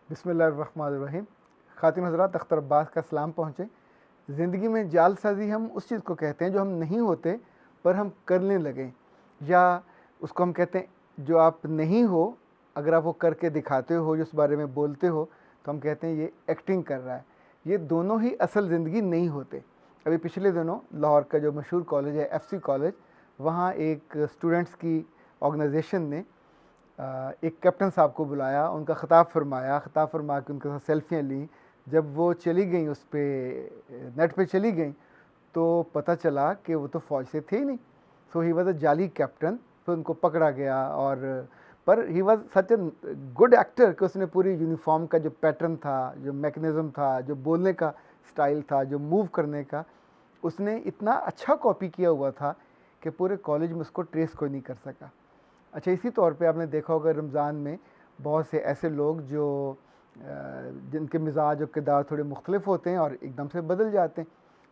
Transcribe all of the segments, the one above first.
बिस्मिल्लाहिर्रहमानिर्रहीम। ख़ातिन हज़रात, अख्तर अब्बास का सलाम पहुँचे। ज़िंदगी में जालसाज़ी हम उस चीज़ को कहते हैं जो हम नहीं होते पर हम करने लगें, या उसको हम कहते हैं जो आप नहीं हो, अगर आप वो करके दिखाते हो, जो उस बारे में बोलते हो, तो हम कहते हैं ये एक्टिंग कर रहा है। ये दोनों ही असल ज़िंदगी नहीं होते। अभी पिछले दिनों लाहौर का जो मशहूर कॉलेज है FC कॉलेज, वहाँ एक स्टूडेंट्स की ऑर्गेनाइजेशन ने एक कैप्टन साहब को बुलाया, उनका ख़िताब फरमा के उनके साथ सेल्फियाँ ली। जब वो चली गई, उस पे नेट पे चली गई, तो पता चला कि वो तो फ़ौज से थे ही नहीं। सो ही वॉज अ जाली कैप्टन। फिर उनको पकड़ा गया, और पर he was such a good actor कि उसने पूरी यूनिफॉर्म का जो पैटर्न था, जो मैकेनिज़्म था, जो बोलने का स्टाइल था, जो मूव करने का, उसने इतना अच्छा कॉपी किया हुआ था कि पूरे कॉलेज में उसको ट्रेस कोई नहीं कर सका। अच्छा, इसी तौर पे आपने देखा होगा रमज़ान में बहुत से ऐसे लोग जो जिनके मिजाज और किरदार थोड़े मुख्तलिफ होते हैं और एकदम से बदल जाते हैं,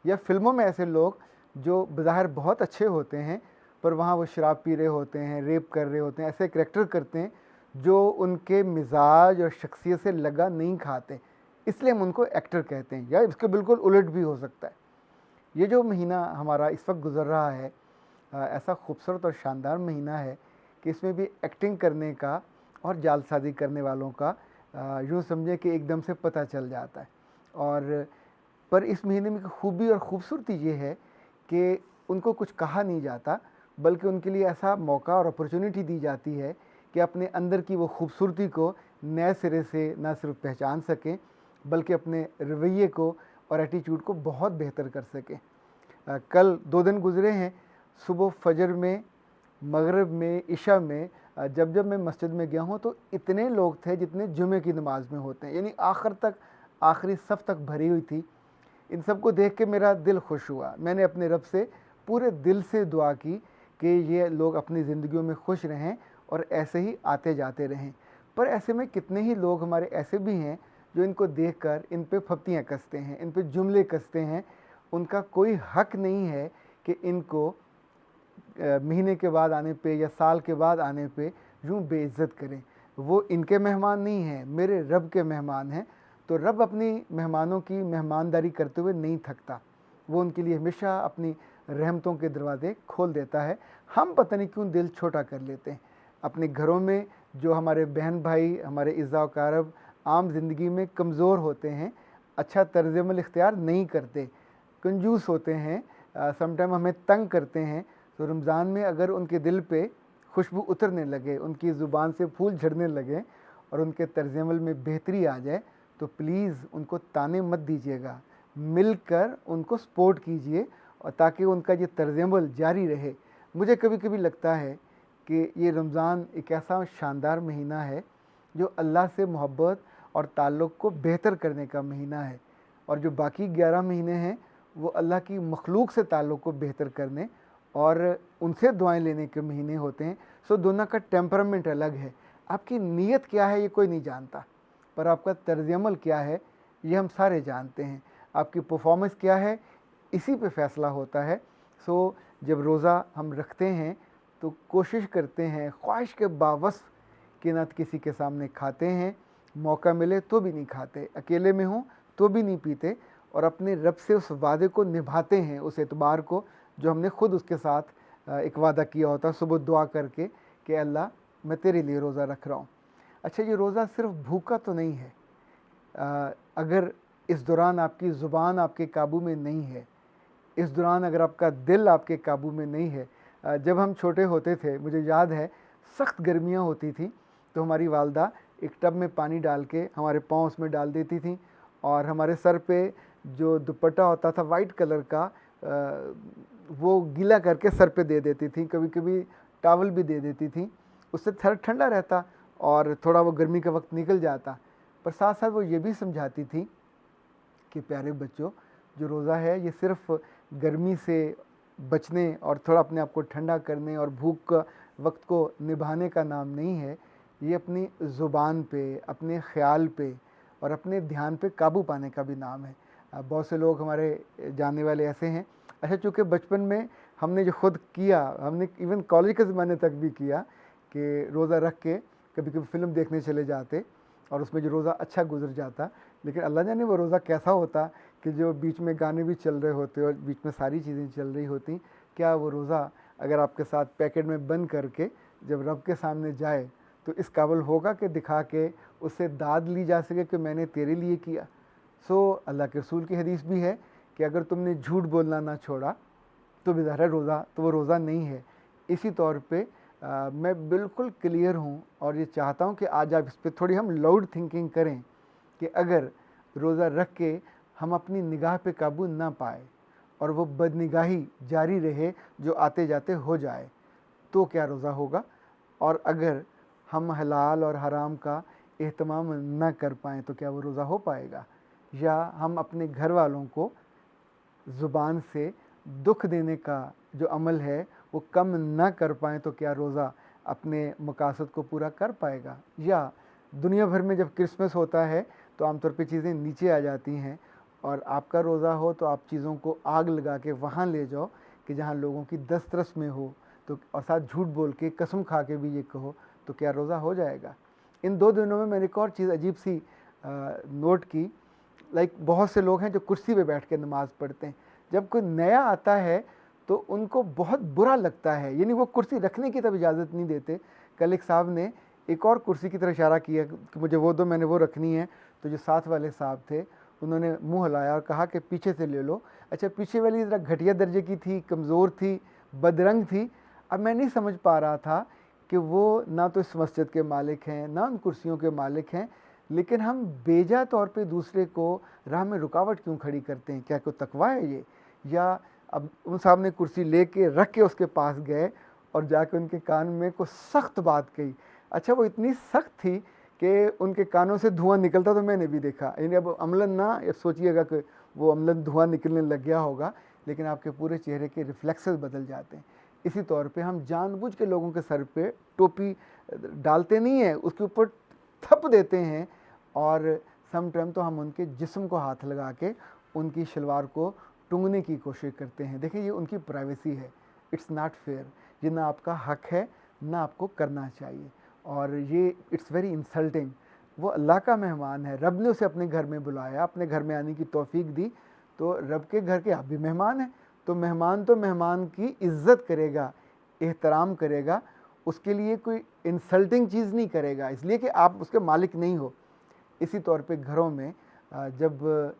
या फिल्मों में ऐसे लोग जो बज़ाहिर बहुत अच्छे होते हैं पर वहाँ वो शराब पी रहे होते हैं, रेप कर रहे होते हैं, ऐसे करैक्टर करते हैं जो उनके मिजाज और शख्सियत से लगा नहीं खाते, इसलिए हम उनको एक्टर कहते हैं। या इसके बिल्कुल उलट भी हो सकता है। ये जो महीना हमारा इस वक्त गुज़र रहा है, ऐसा खूबसूरत और शानदार महीना है कि इसमें भी एक्टिंग करने का और जालसाज़ी करने वालों का यूँ समझे कि एकदम से पता चल जाता है। और पर इस महीने में खूबी और ख़ूबसूरती ये है कि उनको कुछ कहा नहीं जाता, बल्कि उनके लिए ऐसा मौका और अपॉर्चुनिटी दी जाती है कि अपने अंदर की वो खूबसूरती को नए सिरे से न सिर्फ पहचान सकें, बल्कि अपने रवैये को और एटीट्यूड को बहुत बेहतर कर सकें। कल 2 दिन गुज़रे हैं, सुबह फजर में, मगरिब में, इशा में, जब जब मैं मस्जिद में गया हूँ तो इतने लोग थे जितने जुमे की नमाज़ में होते हैं, यानी आखिर तक, आखिरी सफ़ तक भरी हुई थी। इन सब को देख के मेरा दिल खुश हुआ। मैंने अपने रब से पूरे दिल से दुआ की कि ये लोग अपनी ज़िंदगियों में खुश रहें और ऐसे ही आते जाते रहें। पर ऐसे में कितने ही लोग हमारे ऐसे भी हैं जो इनको देखकर इन पे फप्तियाँ कसते हैं, इन पे जुमले कसते हैं। उनका कोई हक नहीं है कि इनको महीने के बाद आने पे या साल के बाद आने पे यूँ बेइज्जत करें। वो इनके मेहमान नहीं हैं, मेरे रब के मेहमान हैं। तो रब अपनी मेहमानों की मेहमानदारी करते हुए नहीं थकता, वो उनके लिए हमेशा अपनी रहमतों के दरवाज़े खोल देता है। हम पता नहीं क्यों दिल छोटा कर लेते हैं। अपने घरों में जो हमारे बहन भाई, हमारे इज़्ज़ा व कारब आम ज़िंदगी में कमज़ोर होते हैं, अच्छा तर्ज़ अमल इख्तियार नहीं करते, कंजूस होते हैं, समटाइम हमें तंग करते हैं, तो रमज़ान में अगर उनके दिल पे खुशबू उतरने लगे, उनकी ज़ुबान से फूल झड़ने लगे और उनके तर्ज़ अमल में बेहतरी आ जाए, तो प्लीज़ उनको ताने मत दीजिएगा, मिलकर उनको सपोर्ट कीजिए, और ताकि उनका ये तर्ज़ अमल जारी रहे। मुझे कभी कभी लगता है कि ये रमज़ान एक ऐसा शानदार महीना है जो अल्लाह से मोहब्बत और ताल्लुक़ को बेहतर करने का महीना है, और जो बाकी 11 महीने हैं वो अल्लाह की मखलूक से ताल्लुक़ को बेहतर करने और उनसे दुआएं लेने के महीने होते हैं। सो दोनों का टेम्परामेंट अलग है। आपकी नीयत क्या है ये कोई नहीं जानता, पर आपका तर्ज़ अमल क्या है ये हम सारे जानते हैं। आपकी परफॉर्मेंस क्या है इसी पे फ़ैसला होता है। सो जब रोज़ा हम रखते हैं तो कोशिश करते हैं ख्वाहिश के बावस्फ़ कि न किसी के सामने खाते हैं, मौका मिले तो भी नहीं खाते, अकेले में हों तो भी नहीं पीते, और अपने रब से उस वादे को निभाते हैं, उस एतबार को जो हमने ख़ुद उसके साथ एक वादा किया होता है सुबह दुआ करके कि अल्लाह मैं तेरे लिए रोज़ा रख रहा हूँ। अच्छा, ये रोज़ा सिर्फ़ भूखा तो नहीं है। अगर इस दौरान आपकी ज़ुबान आपके काबू में नहीं है, इस दौरान अगर आपका दिल आपके काबू में नहीं है, जब हम छोटे होते थे मुझे याद है सख्त गर्मियाँ होती थी तो हमारी वालदा एक टब में पानी डाल के हमारे पाँव उसमें डाल देती थी, और हमारे सर पे जो दुपट्टा होता था वाइट कलर का, वो गीला करके सर पे दे देती थी, कभी कभी टॉवल भी दे देती थी। उससे सर ठंडा रहता और थोड़ा वो गर्मी का वक्त निकल जाता। पर साथ साथ वो ये भी समझाती थी कि प्यारे बच्चों, जो रोज़ा है ये सिर्फ़ गर्मी से बचने और थोड़ा अपने आप को ठंडा करने और भूख का वक्त को निभाने का नाम नहीं है, ये अपनी ज़ुबान पे, अपने ख़्याल पे और अपने ध्यान पे काबू पाने का भी नाम है। बहुत से लोग हमारे जानने वाले ऐसे हैं। अच्छा, चूँकि बचपन में हमने जो खुद किया, हमने इवन कॉलेज के ज़माने तक भी किया कि रोज़ा रख के कभी कभी फ़िल्म देखने चले जाते, और उसमें जो रोज़ा अच्छा गुजर जाता, लेकिन अल्लाह जाने वो रोज़ा कैसा होता कि जो बीच में गाने भी चल रहे होते और बीच में सारी चीज़ें चल रही होती। क्या वो रोज़ा अगर आपके साथ पैकेट में बंद करके जब रब के सामने जाए तो इस काबिल होगा कि दिखा के उससे दाद ली जा सके कि मैंने तेरे लिए किया। सो अल्लाह के रसूल की हदीस भी है कि अगर तुमने झूठ बोलना ना छोड़ा तो बेज़ाहिर है रोज़ा तो वो रोज़ा नहीं है। इसी तौर पे मैं बिल्कुल क्लियर हूँ और ये चाहता हूँ कि आज आप इस पर थोड़ी हम लाउड थिंकिंग करें कि अगर रोज़ा रख के हम अपनी निगाह पे काबू ना पाए और वो बदनिगाही जारी रहे जो आते जाते हो जाए तो क्या रोज़ा होगा। और अगर हम हलाल और हराम का एहतमाम ना कर पाएँ तो क्या वो रोज़ा हो पाएगा। या हम अपने घर वालों को ज़ुबान से दुख देने का जो अमल है वो कम ना कर पाएँ तो क्या रोज़ा अपने मकासद को पूरा कर पाएगा। या दुनिया भर में जब क्रिसमस होता है तो आमतौर पे चीज़ें नीचे आ जाती हैं और आपका रोज़ा हो तो आप चीज़ों को आग लगा के वहाँ ले जाओ कि जहाँ लोगों की दस्तरस में हो, तो और साथ झूठ बोल के कसम खा के भी ये कहो तो क्या रोज़ा हो जाएगा। इन 2 दिनों में मैंने एक और चीज़ अजीब सी नोट की, लाइक बहुत से लोग हैं जो कुर्सी पे बैठ के नमाज़ पढ़ते हैं, जब कोई नया आता है तो उनको बहुत बुरा लगता है, यानी वो कुर्सी रखने की तब इजाज़त नहीं देते। कल एक साहब ने एक और कुर्सी की तरफ इशारा किया कि मुझे वो दो, मैंने वो रखनी है, तो जो साथ वाले साहब थे उन्होंने मुंह हिलाया और कहा कि पीछे से ले लो। अच्छा, पीछे वाली ज़रा घटिया दर्जे की थी, कमज़ोर थी, बदरंग थी। अब मैं नहीं समझ पा रहा था कि वो ना तो इस मस्जिद के मालिक हैं ना उन कुर्सियों के मालिक हैं, लेकिन हम बेजा तौर पे दूसरे को राह में रुकावट क्यों खड़ी करते हैं। क्या कोई तकवा है ये। या अब उन साहब ने कुर्सी लेके रख के उसके पास गए और जाके उनके कान में कुछ सख्त बात कही। अच्छा, वो इतनी सख्त थी कि उनके कानों से धुआं निकलता तो मैंने भी देखा। यानी अब अमलन ना सोचिएगा कि वो अमलन धुआं निकलने लग गया होगा, लेकिन आपके पूरे चेहरे के रिफ्लेक्सेस बदल जाते हैं। इसी तौर पे हम जानबूझ के लोगों के सर पे टोपी डालते नहीं हैं, उसके ऊपर थप देते हैं और सम टाइम तो हम उनके जिस्म को हाथ लगा के उनकी शलवार को टूंगने की कोशिश करते हैं। देखिए, ये उनकी प्राइवेसी है, इट्स नॉट फेयर। ये ना आपका हक है ना आपको करना चाहिए और ये इट्स वेरी इंसल्टिंग। वो अल्लाह का मेहमान है, रब ने उसे अपने घर में बुलाया, अपने घर में आने की तौफीक दी, तो रब के घर के आप भी मेहमान हैं। तो मेहमान की इज़्ज़त करेगा, एहतराम करेगा, उसके लिए कोई इंसल्टिंग चीज़ नहीं करेगा इसलिए कि आप उसके मालिक नहीं हो। इसी तौर पे घरों में जब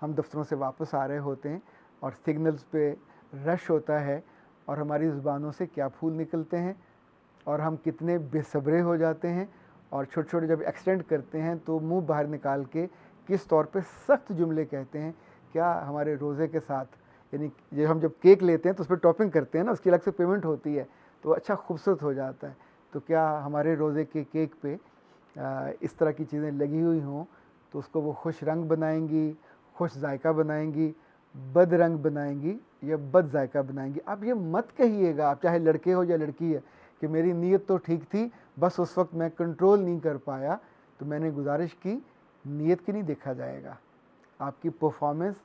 हम दफ्तरों से वापस आ रहे होते हैं और सिग्नल्स पे रश होता है और हमारी ज़ुबानों से क्या फूल निकलते हैं और हम कितने बेसब्रे हो जाते हैं और छोटे छोटे जब एक्सटेंड करते हैं तो मुंह बाहर निकाल के किस तौर पे सख्त जुमले कहते हैं। क्या हमारे रोज़े के साथ, यानी जब हम जब केक लेते हैं तो उस पर टॉपिंग करते हैं ना, उसकी अलग से पेमेंट होती है तो अच्छा खूबसूरत हो जाता है। तो क्या हमारे रोज़े के केक पे इस तरह की चीज़ें लगी हुई हों तो उसको वो खुश रंग बनाएंगी, खुश जायका बनाएंगी, बद रंग बनाएंगी या बद जायका बनाएंगी। आप ये मत कहिएगा, आप चाहे लड़के हो या लड़की है, कि मेरी नीयत तो ठीक थी, बस उस वक्त मैं कंट्रोल नहीं कर पाया। तो मैंने गुजारिश की, नीयत की नहीं देखा जाएगा, आपकी परफॉर्मेंस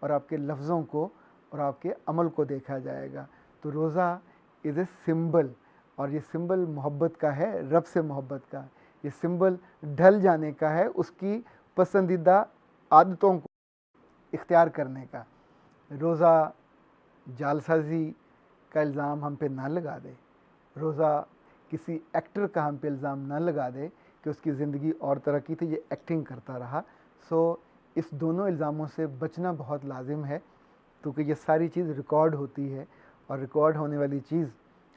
और आपके लफ्ज़ों को और आपके अमल को देखा जाएगा। तो रोज़ा इज़ ए सिंबल, और ये सिंबल मोहब्बत का है, रब से मोहब्बत का। ये सिंबल ढल जाने का है, उसकी पसंदीदा आदतों को इख्तियार करने का। रोज़ा जालसाजी का इल्ज़ाम हम पे ना लगा दे, रोज़ा किसी एक्टर का हम पे इल्ज़ाम ना लगा दे कि उसकी ज़िंदगी और तरह की थी, ये एक्टिंग करता रहा। सो इस दोनों इल्ज़ामों से बचना बहुत लाजिम है, क्योंकि ये सारी चीज़ रिकॉर्ड होती है और रिकॉर्ड होने वाली चीज़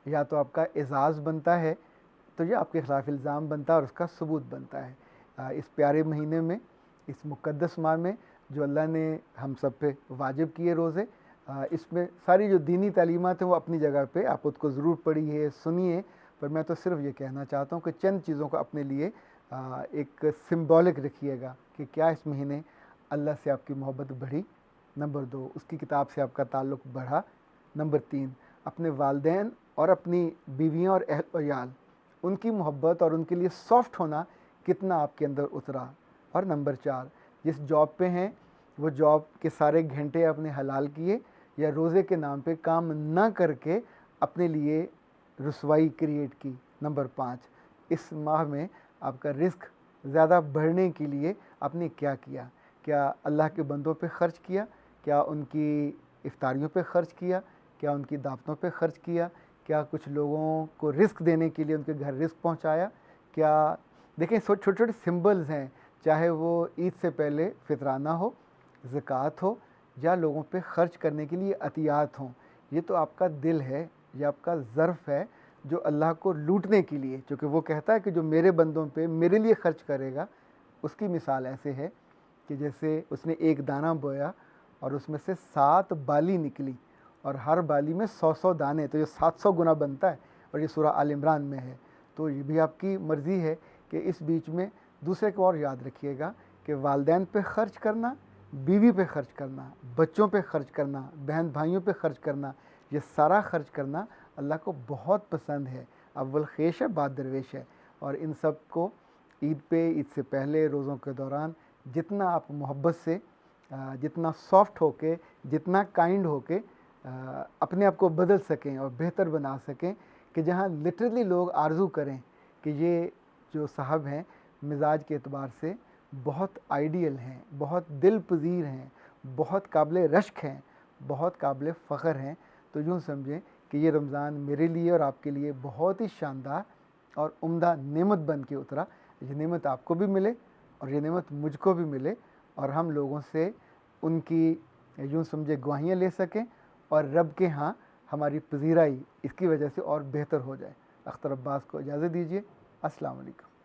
या तो आपका एजाज़ बनता है, तो ये आपके ख़िलाफ़ इल्ज़ाम बनता है और उसका सबूत बनता है। इस प्यारे महीने में, इस मुक़द्दस माह में जो अल्लाह ने हम सब पे वाजिब किए रोज़े, इसमें सारी जो दीनी तालीमात हैं वो अपनी जगह पे आप उसको ज़रूर पढ़िए, सुनिए, पर मैं तो सिर्फ ये कहना चाहता हूँ कि चंद चीज़ों को अपने लिए एक सिंबॉलिक रखिएगा कि क्या इस महीने अल्लाह से आपकी मोहब्बत बढ़ी, नंबर 2 उसकी किताब से आपका ताल्लुक़ बढ़ा, नंबर 3 अपने वालिदैन और अपनी बीवियाँ और अहल वयाल उनकी मोहब्बत और उनके लिए सॉफ्ट होना कितना आपके अंदर उतरा, और नंबर 4 जिस जॉब पे हैं वो जॉब के सारे घंटे आपने हलाल किए या रोज़े के नाम पे काम ना करके अपने लिए रुसवाई क्रिएट की, नंबर 5 इस माह में आपका रिस्क ज़्यादा बढ़ने के लिए आपने क्या किया? क्या अल्लाह के बंदों पे ख़र्च किया? क्या उनकी इफ्तारियों पे ख़र्च किया? क्या उनकी दावतों पे ख़र्च किया? क्या कुछ लोगों को रिस्क देने के लिए उनके घर रिस्क पहुंचाया? क्या देखें, छोटे-छोटे सिंबल्स हैं, चाहे वो ईद से पहले फितराना हो, ज़कात हो, या लोगों पे ख़र्च करने के लिए अतियात हों। ये तो आपका दिल है, ये आपका ज़र्फ़ है जो अल्लाह को लूटने के लिए, क्योंकि वो कहता है कि जो मेरे बंदों पे मेरे लिए ख़र्च करेगा, उसकी मिसाल ऐसे है कि जैसे उसने एक दाना बोया और उसमें से 7 बाली निकली और हर बाली में 100-100 दाने, तो ये 700 गुना बनता है, और ये सूरह आल इमरान में है। तो ये भी आपकी मर्ज़ी है कि इस बीच में दूसरे को और याद रखिएगा कि वालिदैन पे ख़र्च करना, बीवी पे ख़र्च करना, बच्चों पे ख़र्च करना, बहन भाइयों पे ख़र्च करना, ये सारा ख़र्च करना अल्लाह को बहुत पसंद है। अव्वल ख़ेश है, बाद दरवेश है। और इन सब को ईद पे, ईद से पहले, रोज़ों के दौरान जितना आप मोहब्बत से, जितना सॉफ्ट होके, जितना काइंड होके अपने आप को बदल सकें और बेहतर बना सकें, कि जहाँ लिटरली लोग आरज़ू करें कि ये जो साहब हैं मिजाज के एतबार से बहुत आइडियल हैं, बहुत दिल पज़ीर हैं, बहुत काबिल रश्क हैं, बहुत काबिल फ़ख्र हैं। तो यूँ समझें कि ये रमज़ान मेरे लिए और आपके लिए बहुत ही शानदार और उम्दा नेमत बन के उतरा। ये नेमत आपको भी मिले और ये नेमत मुझको भी मिले, और हम लोगों से उनकी यूँ समझे गवाहियाँ ले सकें, और रब के यहाँ हमारी पजीराई इसकी वजह से और बेहतर हो जाए। अख्तर अब्बास को इजाज़त दीजिए। अस्सलाम वालेकुम।